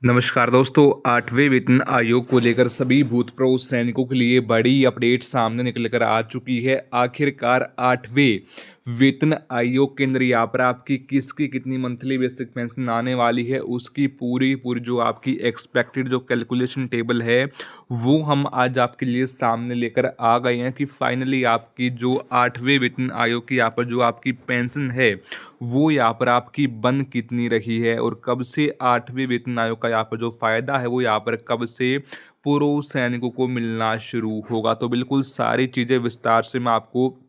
नमस्कार दोस्तों। 8वें वेतन आयोग को लेकर सभी भूतपूर्व सैनिकों के लिए बड़ी अपडेट सामने निकल कर आ चुकी है। आखिरकार 8वें वेतन आयोग के अंदर यहाँ पर आपकी किसकी कितनी मंथली बेसिक पेंशन आने वाली है, उसकी पूरी पूरी जो आपकी एक्सपेक्टेड जो कैलकुलेशन टेबल है वो हम आज आपके लिए सामने लेकर आ गए हैं कि फाइनली आपकी जो 8वें वेतन आयोग की यहाँ पर जो आपकी पेंशन है वो यहाँ पर आपकी बन कितनी रही है और कब से 8वें वेतन आयोग का यहाँ पर जो फ़ायदा है वो यहाँ पर कब से पूर्व सैनिकों को मिलना शुरू होगा। तो बिल्कुल सारी चीज़ें विस्तार से मैं आपको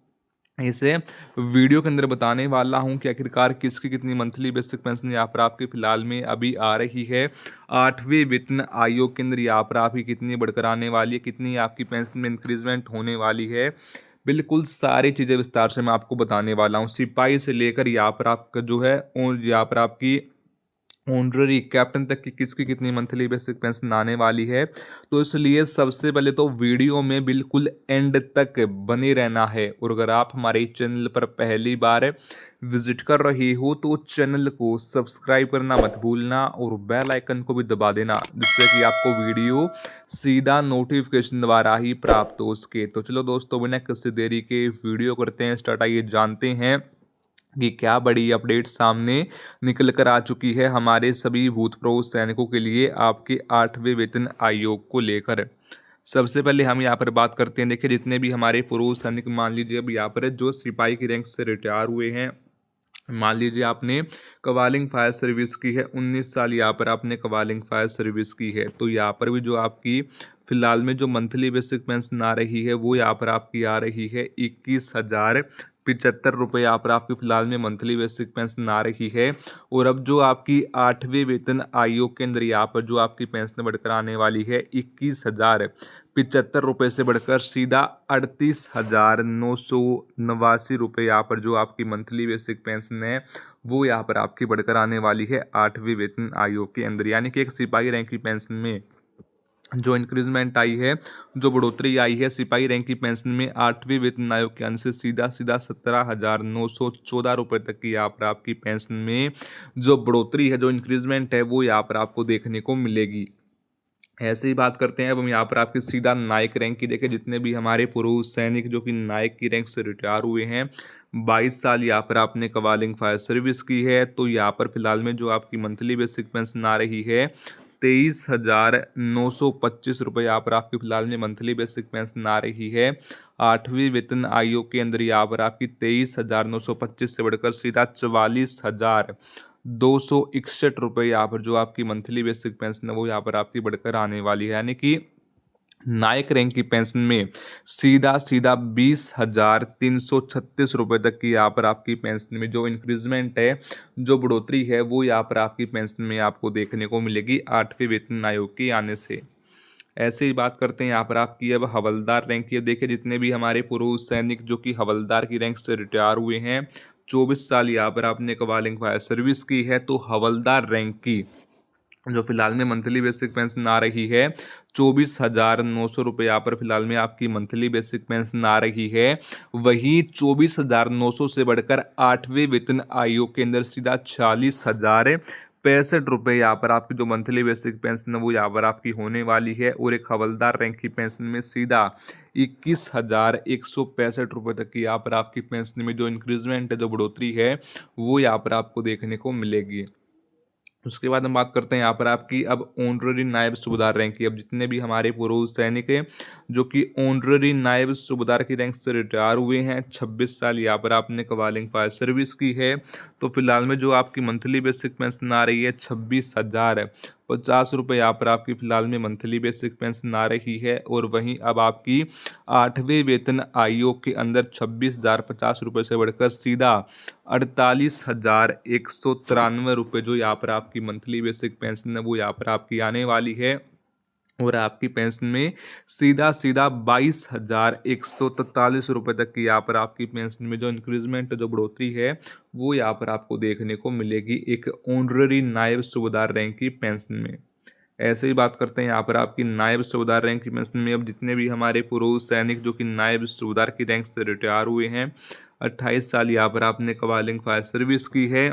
इसे वीडियो के अंदर बताने वाला हूं कि आखिरकार किसकी कितनी मंथली बेसिक पेंशन यहाँ पर आपके फिलहाल में अभी आ रही है। 8वें वेतन आयोग के अंदर यहाँ पर आपकी कितनी बढ़कर आने वाली है, कितनी आपकी पेंशन में इंक्रीजमेंट होने वाली है, बिल्कुल सारी चीज़ें विस्तार से मैं आपको बताने वाला हूँ। सिपाही से लेकर यहाँ पर आपका जो है और यहाँ पर आपकी ऑनररी कैप्टन तक की किसकी कितनी मंथली बेसिक पेंशन आने वाली है। तो इसलिए सबसे पहले तो वीडियो में बिल्कुल एंड तक बने रहना है। और अगर आप हमारे चैनल पर पहली बार विजिट कर रहे हो तो चैनल को सब्सक्राइब करना मत भूलना और बेल आइकन को भी दबा देना, जिससे कि आपको वीडियो सीधा नोटिफिकेशन द्वारा ही प्राप्त हो सके। तो चलो दोस्तों, बिना किसी देरी के वीडियो करते हैं स्टार्ट। आइए जानते हैं कि क्या बड़ी अपडेट सामने निकल कर आ चुकी है हमारे सभी भूतपूर्व सैनिकों के लिए आपके 8वें वेतन आयोग को लेकर। सबसे पहले हम यहाँ पर बात करते हैं। देखिए, जितने भी हमारे पूर्व सैनिक मान लीजिए अब यहाँ पर जो सिपाही की रैंक से रिटायर हुए हैं, मान लीजिए आपने कवालिंग फायर सर्विस की है, 19 साल यहाँ पर आपने कवालिंग फायर सर्विस की है, तो यहाँ पर भी जो आपकी फिलहाल में जो मंथली बेसिक पेंशन आ रही है वो यहाँ पर आपकी आ रही है 21,075 रुपये यहाँ पर आपकी फिलहाल में मंथली बेसिक पेंशन आ रही है। और अब जो आपकी 8वें वेतन आयोग के अंदर यहाँ पर जो आपकी पेंशन बढ़कर आने वाली है 21,075 रुपये से बढ़कर सीधा 38,989 रुपये यहाँ पर जो आपकी मंथली बेसिक पेंशन है वो यहाँ पर आपकी बढ़कर आने वाली है 8वें वेतन आयोग के अंदर। यानी कि एक सिपाही रैंक की पेंशन में जो इंक्रीजमेंट आई है, जो बढ़ोतरी आई है सिपाही रैंक की पेंशन में 8वें वेतन आयोग के अंश से सीधा सीधा 17,914 रुपये तक की यहाँ पर आपकी पेंशन में जो बढ़ोतरी है, जो इंक्रीजमेंट है वो यहाँ पर आपको देखने को मिलेगी। ऐसे ही बात करते हैं अब हम यहाँ पर आपकी सीधा नायक रैंक की। देखें, जितने भी हमारे पूर्व सैनिक जो कि नायक की रैंक से रिटायर हुए हैं, 22 साल यहाँ पर आपने कवालिंग फायर सर्विस की है, तो यहाँ पर फिलहाल में जो आपकी मंथली बेसिक पेंशन आ रही है 23,925 रुपये यहाँ पर आपकी फिलहाल में मंथली बेसिक पेंशन आ रही है। 8वें वेतन आयोग के अंदर यहाँ पर आपकी 23,925 से बढ़कर सीधा 44,261 रुपये यहाँ पर जो आपकी मंथली बेसिक पेंशन है वो यहाँ पर आपकी बढ़कर आने वाली है। यानी कि नायक रैंक की पेंशन में सीधा सीधा 20,336 रुपये तक की यहाँ पर आपकी पेंशन में जो इंक्रीजमेंट है, जो बढ़ोतरी है वो यहाँ पर आपकी पेंशन में आपको देखने को मिलेगी 8वें वेतन आयोग के आने से। ऐसे ही बात करते हैं यहाँ पर आपकी अब हवलदार रैंक की। देखिए, जितने भी हमारे पूर्व सैनिक जो कि हवलदार की रैंक से रिटायर हुए हैं, 24 साल यहाँ पर आपने कवालिंग फायर सर्विस की है, तो हवलदार रैंक की जो फिलहाल में मंथली बेसिक पेंशन आ रही है 24,900 रुपये यहाँ पर फिलहाल में आपकी मंथली बेसिक पेंशन आ रही है। वही 24,900 से बढ़कर 8वें वेतन आयोग के अंदर सीधा 40,065 रुपये यहाँ पर आपकी जो मंथली बेसिक पेंशन है वो यहाँ पर आपकी होने वाली है। और एक हवलदार रैंक की पेंशन में सीधा 21,165 रुपये तक की यहाँ पर आपकी पेंशन में जो इंक्रीजमेंट है, जो बढ़ोतरी है वो यहाँ पर आपको देखने को मिलेगी। उसके बाद हम बात करते हैं यहाँ पर आपकी अब ऑनररी नायब सूबेदार रैंक की। अब जितने भी हमारे पूर्व सैनिक हैं जो कि ऑनररी नायब सूबेदार की रैंक से रिटायर हुए हैं, 26 साल यहाँ पर आपने कवालिंग फायर सर्विस की है, तो फिलहाल में जो आपकी मंथली बेसिक पेंशन आ रही है 26,050 रुपये यहाँ पर आपकी फिलहाल में मंथली बेसिक पेंशन आ रही है। और वहीं अब आपकी 8वें वेतन आयोग के अंदर 26,050 रुपये से बढ़कर सीधा 48,193 रुपये जो यहाँ पर आपकी मंथली बेसिक पेंशन है वो यहाँ पर आपकी आने वाली है। और आपकी पेंशन में सीधा सीधा 22,143 रुपये तक की यहाँ पर आपकी पेंशन में जो इंक्रीजमेंट, जो बढ़ोतरी है वो यहाँ पर आपको देखने को मिलेगी एक ऑनररी नायब सूबेदार रैंक की पेंशन में। ऐसे ही बात करते हैं यहाँ पर आपकी नायब सूबेदार रैंक की पेंशन में। अब जितने भी हमारे पूर्व सैनिक जो कि नायब सूबेदार की रैंक से रिटायर हुए हैं, 28 साल यहाँ पर आपने कवालिंग फायर सर्विस की है,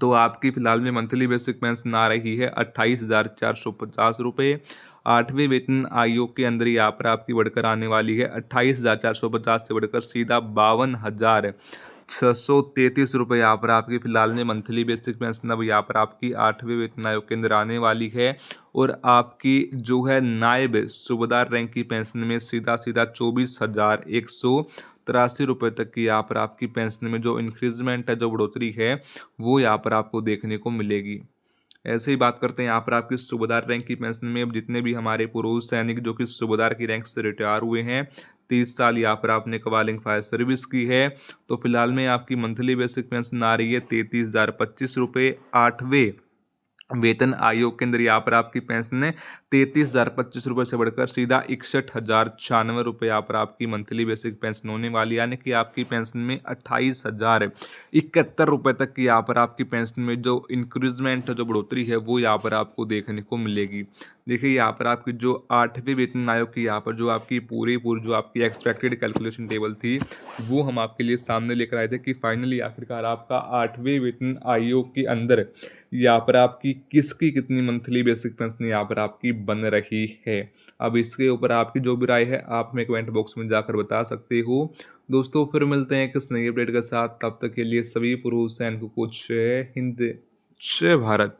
तो आपकी फ़िलहाल में मंथली बेसिक पेंशन आ रही है 28,450 रुपये। 8वें वेतन आयोग के अंदर यहाँ पर आपकी बढ़कर आने वाली है 28,450 से बढ़कर सीधा 52,633 रुपये यहाँ पर आपकी फ़िलहाल में मंथली बेसिक पेंशन अब यहाँ पर आपकी 8वें वेतन आयोग के अंदर आने वाली है। और आपकी जो है नायब सूबेदार रैंक की पेंशन में सीधा सीधा 24,183 रुपये तक की यहाँ पर आपकी पेंशन में जो इंक्रीजमेंट है, जो बढ़ोतरी है, वो यहाँ पर आपको देखने को मिलेगी। ऐसे ही बात करते हैं यहाँ पर आपकी सूबेदार रैंक की पेंशन में। अब जितने भी हमारे पुरुष सैनिक जो कि सूबेदार की रैंक से रिटायर हुए हैं, 30 साल यहाँ पर आपने कवालिंग फायर सर्विस की है, तो फिलहाल में आपकी मंथली बेसिक पेंशन आ रही है 33,025 रुपये। 8वें वेतन आयोग के अंदर यहाँ पर आपकी पेंशन है 33,025 रुपये से बढ़कर सीधा 61,096 रुपये यहाँ पर आपकी मंथली बेसिक पेंशन होने वाली है। यानी कि आपकी पेंशन में 28,071 रुपये तक की यहाँ पर आपकी पेंशन में जो इंक्रीजमेंट जो बढ़ोतरी है वो यहाँ पर आपको देखने को मिलेगी। देखिए यहाँ पर आपकी जो 8वें वेतन आयोग की यहाँ पर जो आपकी पूरी जो आपकी एक्सपेक्टेड कैलकुलेशन टेबल थी, वो हम आपके लिए सामने लेकर आए थे कि फाइनली आखिरकार आपका 8वें वेतन आयोग के अंदर यहाँ पर आपकी किसकी कितनी मंथली बेसिक पेंशन यहाँ पर आपकी बन रही है। अब इसके ऊपर आपकी जो भी राय है आप हमें कमेंट बॉक्स में जाकर बता सकते हो। दोस्तों फिर मिलते हैं किस नई अपडेट के साथ, तब तक के लिए सभी पुरुष सैनिकों को जय हिंद, जय भारत।